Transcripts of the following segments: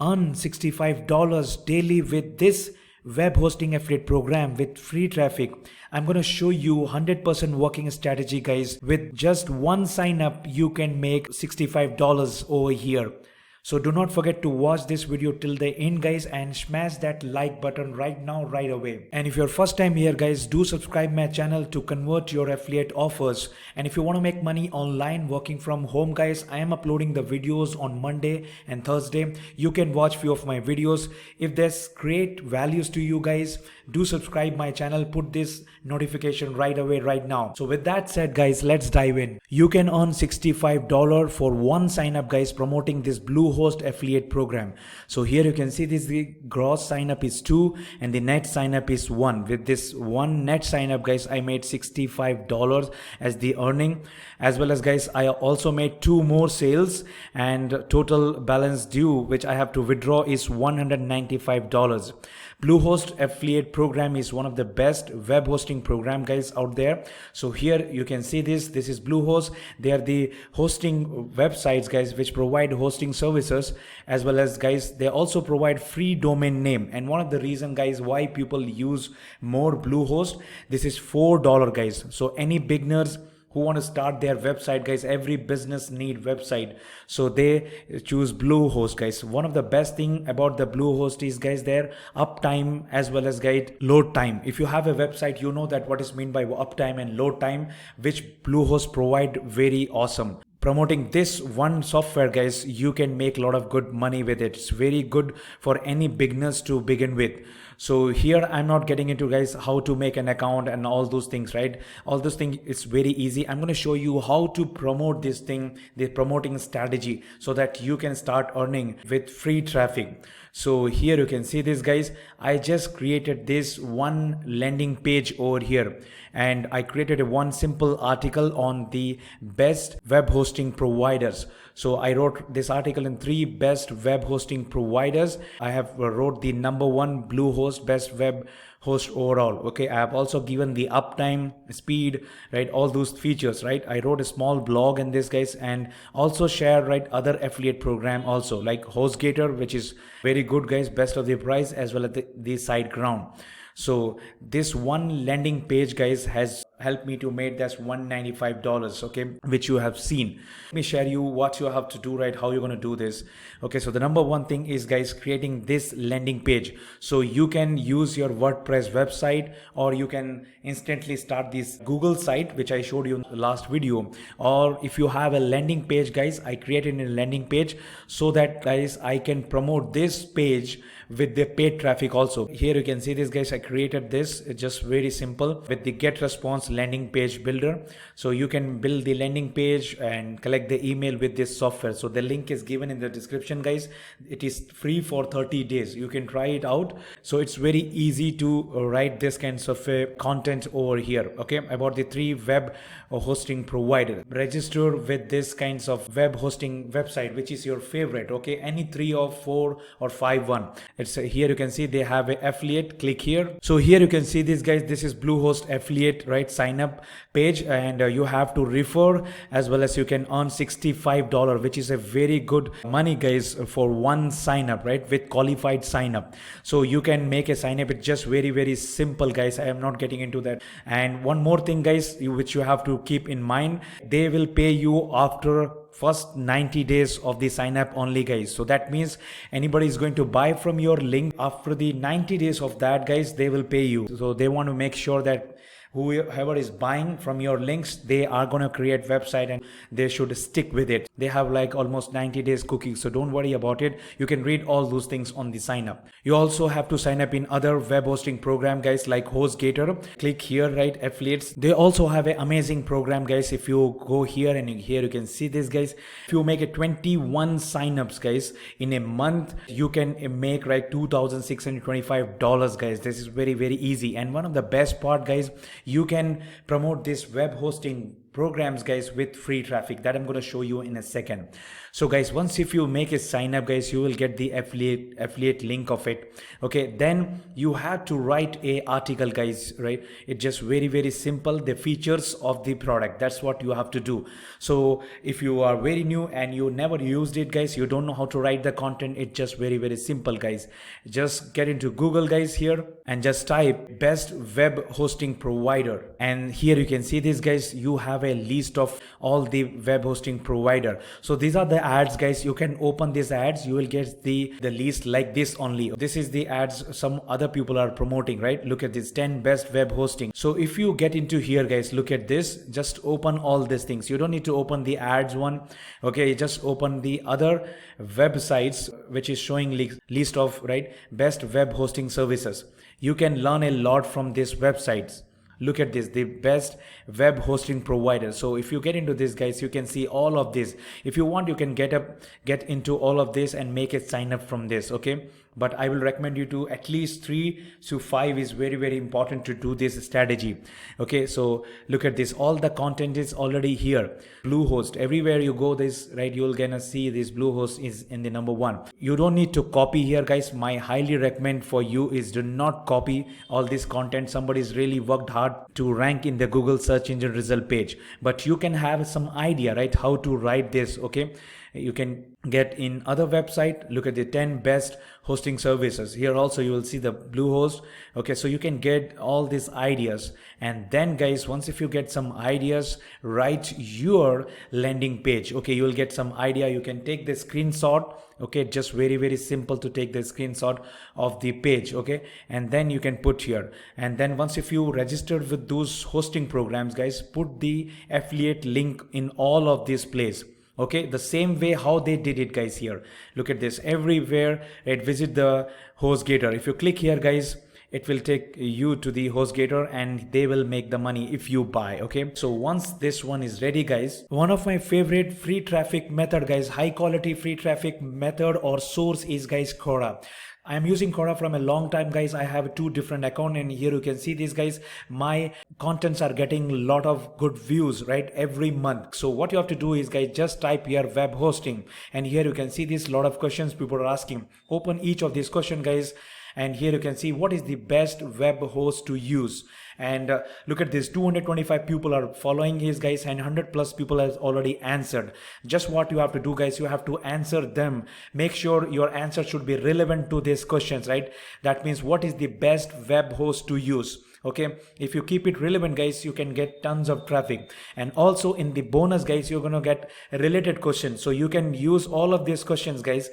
Earn $65 daily with this web hosting affiliate program with free traffic. I'm going to show you 100% working strategy, guys. With just one sign up, you can make $65 over here. So do not forget to watch this video till the end, guys, and smash that like button right now, right away. And if you're first time here, guys, do subscribe my channel to convert your affiliate offers. And if you want to make money online working from home, guys, I am uploading the videos on Monday and Thursday. You can watch few of my videos. If there's great values to you guys, do subscribe my channel, put this notification right away right now. So with that said, guys, let's dive in. You can earn $65 for one sign up, guys, promoting this Bluehost affiliate program. So here you can see this, the gross sign up is 2 and the net sign up is 1. With this one net sign up, guys, I made $65 as the earning, as well as, guys, I also made 2 more sales and total balance due which I have to withdraw is $195. Bluehost affiliate program is one of the best web hosting program, guys, out there. So here you can see this is Bluehost. They are the hosting websites, guys, which provide hosting services, as well as, guys, they also provide free domain name. And one of the reason, guys, why people use more Bluehost, this is $4, guys. So any beginners who want to start their website, guys, every business need website, so they choose Bluehost, guys. One of the best thing about the Bluehost is, guys, their uptime as well as, guys, load time. If you have a website, you know that what is meant by uptime and load time, which Bluehost provide very awesome. Promoting this one software, guys, you can make a lot of good money with it. It's very good for any beginners to begin with. So here I'm not getting into, guys, how to make an account and all those things, right? All those things, it's very easy. I'm going to show you how to promote this thing, the promoting strategy, so that you can start earning with free traffic. So here you can see this, guys. I just created this one landing page over here, and I created one simple article on the best web hosting providers. So I wrote this article in 3 best web hosting providers. I have wrote the number 1 Bluehost best web host overall. Okay, I have also given the uptime, speed, right, all those features, right? I wrote a small blog in this, guys, and also share, right, other affiliate program also like HostGator, which is very good, guys, best of the price, as well as the SiteGround. So this one landing page, guys, has helped me to make that's $195, okay, which you have seen. Let me share you what you have to do, right, how you're going to do this. Okay, so the number 1 thing is, guys, creating this landing page. So you can use your WordPress website, or you can instantly start this Google site, which I showed you in the last video. Or if you have a landing page, guys, I created a landing page so that, guys, I can promote this page with the paid traffic also. Here you can see this, guys, I created this. It's just very simple with the get response landing page builder. So you can build the landing page and collect the email with this software. So the link is given in the description, guys. It is free for 30 days. You can try it out. So it's very easy to write this kinds of content over here, okay, about the 3 web hosting provider. Register with this kinds of web hosting website, which is your favorite, okay, any 3 or 4 or 5 one. It's here you can see they have an affiliate. Click here. So here you can see this, guys, this is Bluehost affiliate, right, sign up page, and you have to refer, as well as you can earn $65, which is a very good money, guys, for one sign up, right, with qualified sign up. So you can make a sign up. It's just very simple, guys. I am not getting into that. And one more thing, guys, which you have to keep in mind, they will pay you after first 90 days of the sign up only, guys. So that means anybody is going to buy from your link after the 90 days of that, guys, they will pay you. So they want to make sure that whoever is buying from your links, they are going to create website and they should stick with it. They have like almost 90 days cooking, so don't worry about it. You can read all those things on the sign up. You also have to sign up in other web hosting program, guys, like HostGator. Click here, right, affiliates. They also have an amazing program, guys. If you go here and here you can see this, guys. If you make a 21 signups, guys, in a month, you can make right $2,625, guys. This is very easy. And one of the best part, guys, you can promote this web hosting programs guys with free traffic that I'm going to show you in a second. So guys, once if you make a sign up guys, you will get the affiliate link of it. Okay, then you have to write a article guys, right? It's just very simple, the features of the product, that's what you have to do. So if you are very new and you never used it guys, you don't know how to write the content, it's just very simple guys. Just get into Google guys here and just type best web hosting provider, and here you can see this guys, you have a list of all the web hosting provider. So these are the ads guys, you can open these ads, you will get the list like this only. This is the ads some other people are promoting, right? Look at this 10 best web hosting. So if you get into here guys, look at this, just open all these things, you don't need to open the ads one. Okay, just open the other websites which is showing list of, right, best web hosting services. You can learn a lot from these websites. Look at this, the best web hosting provider. So if you get into this guys, you can see all of this. If you want, you can get into all of this and make a sign up from this. Okay, but I will recommend you to at least 3 to 5 is very important to do this strategy. Okay, so look at this, all the content is already here. Bluehost, everywhere you go this, right, you'll gonna see this Bluehost is in the number 1. You don't need to copy here guys. My highly recommend for you is do not copy all this content. Somebody's really worked hard to rank in the Google search engine result page, but you can have some idea, right, how to write this. Okay, you can get in other website, look at the 10 best hosting services. Here also you will see the Bluehost. Okay, so you can get all these ideas, and then guys, once if you get some ideas, write your landing page. Okay, you will get some idea, you can take the screenshot. Okay, just very simple to take the screenshot of the page. Okay, and then you can put here, and then once if you registered with those hosting programs guys, put the affiliate link in all of this place. Okay, the same way how they did it guys. Here look at this, everywhere, right, visit the HostGator. If you click here guys, it will take you to the HostGator and they will make the money if you buy. Okay, so once this one is ready guys, one of my favorite free traffic method guys, high quality free traffic method or source is guys Quora. I am using Quora from a long time guys. I have 2 different accounts, and here you can see these guys, my contents are getting a lot of good views, right, every month. So what you have to do is guys, just type here web hosting, and here you can see this lot of questions people are asking. Open each of these questions guys, and here you can see what is the best web host to use. And look at this, 225 people are following his guys, and 100 plus people has already answered. Just what you have to do guys, you have to answer them. Make sure your answer should be relevant to these questions, right? That means what is the best web host to use. Okay, if you keep it relevant guys, you can get tons of traffic. And also in the bonus guys, you're gonna get related questions, so you can use all of these questions guys,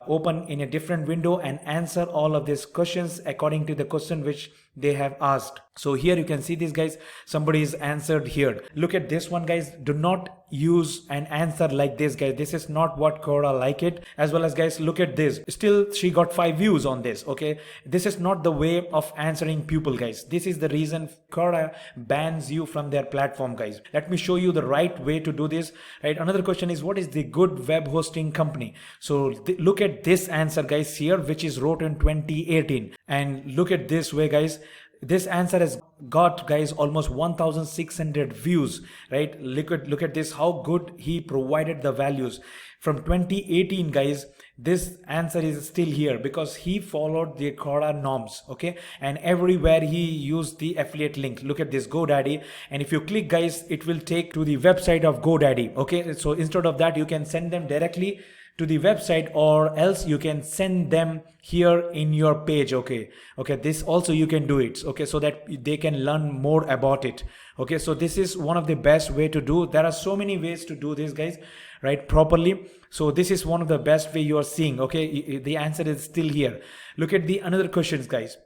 open in a different window and answer all of these questions according to the question which they have asked. So here you can see this guys, somebody is answered here. Look at this one guys, do not use an answer like this guys, this is not what Quora like it. As well as guys, look at this, still she got 5 views on this. Okay, this is not the way of answering people guys. This is the reason Quora bans you from their platform guys. Let me show you the right way to do this, right? Another question is, what is the good web hosting company? So look at this answer guys here, which is wrote in 2018, and look at this way guys, this answer has got guys almost 1600 views, right? Look at this, how good he provided the values from 2018 guys. This answer is still here because he followed the Quora norms. Okay, and everywhere he used the affiliate link. Look at this, GoDaddy, and if you click guys, it will take to the website of GoDaddy. Okay, so instead of that, you can send them directly to the website, or else you can send them here in your page. Okay, this also you can do it. Okay, so that they can learn more about it. Okay, so this is one of the best way to do. There are so many ways to do this guys, right, properly. So this is one of the best way you are seeing. Okay, the answer is still here. Look at the another questions guys,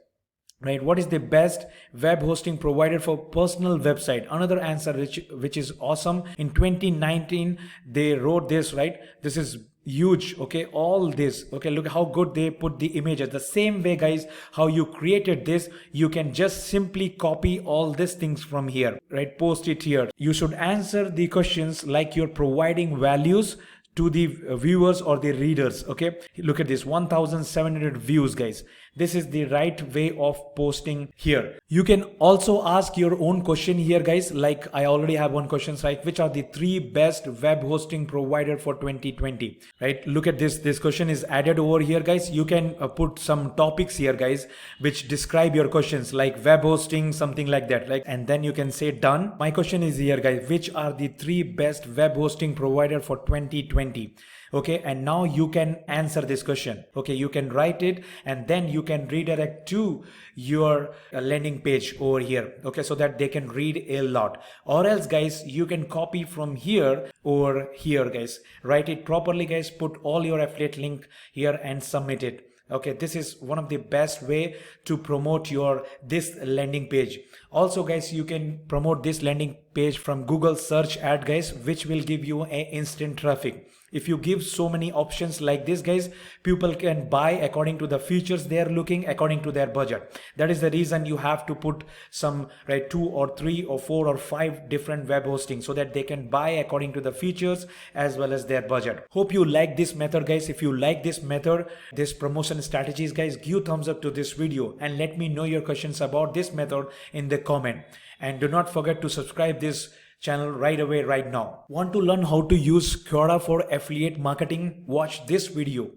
right? What is the best web hosting provider for personal website? Another answer which is awesome. In 2019 they wrote this, right? This is huge. Okay, all this. Okay, look how good they put the images. The same way guys, how you created this, you can just simply copy all these things from here, right? Post it here. You should answer the questions like you're providing values to the viewers or the readers. Okay, look at this, 1700 views, guys. This is the right way of posting here. You can also ask your own question here, guys. Like I already have one question, right? Which are the 3 best web hosting provider for 2020, right? Look at this question is added over here, guys. You can put some topics here, guys, which describe your questions, like web hosting, something like that, like, and then you can say done. My question is here, guys, which are the 3 best web hosting provider for 2020? Okay, and now you can answer this question. Okay, you can write it and then you can redirect to your landing page over here. Okay, so that they can read a lot. Or else, guys, you can copy from here or here, guys. Write it properly, guys. Put all your affiliate link here and submit it. Okay, this is one of the best way to promote your this landing page. Also, guys, you can promote this landing page from Google search ad, guys, which will give you a instant traffic. If you give so many options like this, guys, people can buy according to the features they are looking, according to their budget. That is the reason you have to put some, right, 2 or 3 or 4 or 5 different web hosting so that they can buy according to the features as well as their budget. Hope you like this method, guys. If you like this method, this promotion strategies, guys, give thumbs up to this video and let me know your questions about this method in the comment. And do not forget to subscribe this channel right away, right now. Want to learn how to use Quora for affiliate marketing? Watch this video.